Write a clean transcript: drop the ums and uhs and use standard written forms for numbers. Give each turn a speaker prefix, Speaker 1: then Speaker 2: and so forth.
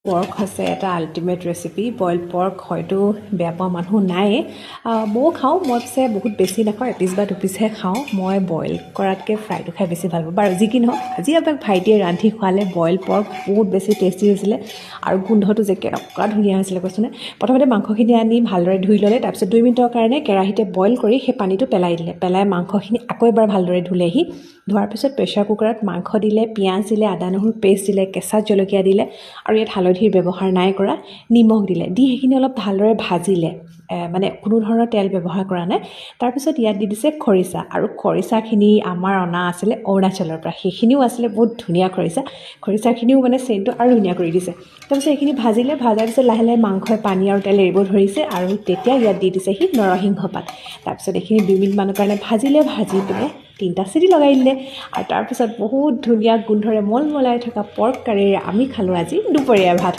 Speaker 1: pork হৈছে এটা ultimate recipe boil pork হয়তো বেয়া পোৱা মানুহ নায়েই ময়ো খাওঁ মই পিছে বহুত বেছি নাখাওঁ এপিচ বা দুপিচহে খাওঁ মই বইল কৰাতকৈ ফ্ৰাইটো খাই বেছি ভাল পাওঁ বাৰু যি কি নহওক আজি আপোনাক ভাইটিয়ে ৰান্ধি খোৱালে বইল পৰ্ক বহুত বেছি টেষ্টি হৈছিলে আৰু গোন্ধটো যে কেনেকুৱা ধুনীয়া হৈছিলে কৈছোনে প্ৰথমতে মাংসখিনি আনি ভালদৰে ধুই ল'লে তাৰপিছত 2 মিনিটৰ কাৰণে কেৰাহীতে বইল কৰি সেই পানীটো পেলাই দিলে পেলাই মাংসখিনি আকৌ এবাৰ ভালদৰে ধুলেহি ধোৱাৰ পিছত প্ৰেছাৰ কুকাৰত মাংস দিলে পিঁয়াজ দিলে আদা নহৰু পেষ্ট দিলে কেঁচা জলকীয়া দিলে আৰু ইয়াত হালধিৰ ব্যৱহাৰ নাই কৰা নিমখ দিলে দি সেইখিনি অলপ ভালদৰে ভাজিলে মানে কোনো ধৰণৰ তেল ব্যৱহাৰ কৰা নাই তাৰপিছত ইয়াত দি দিছে খৰিচা আৰু খৰিচাখিনি আমাৰ অনা আছিলে অৰুণাচলৰ পৰা সেইখিনিও আছিলে বহুত ধুনীয়া খৰিচাখিনিও মানে চেণ্টটো আৰু ধুনীয়া কৰি দিছে তাৰপিছত এইখিনি ভাজিলে ভাজাৰ পিছত লাহে লাহে মাংসই পানী আৰু তেল এৰিব ধৰিছে আৰু তেতিয়া ইয়াত দি দিছে সি নৰসিংহ পাত তাৰপিছত এইখিনি 2 মিনিটমানৰ কাৰণে ভাজি পিনে 3টা চিটি লগাই দিলে আৰু তাৰপিছত বহুত ধুনীয়া গোন্ধৰে মলমলাই থকা পৰ্ক কাৰীৰে আমি খালোঁ আজি দুপৰীয়া ভাত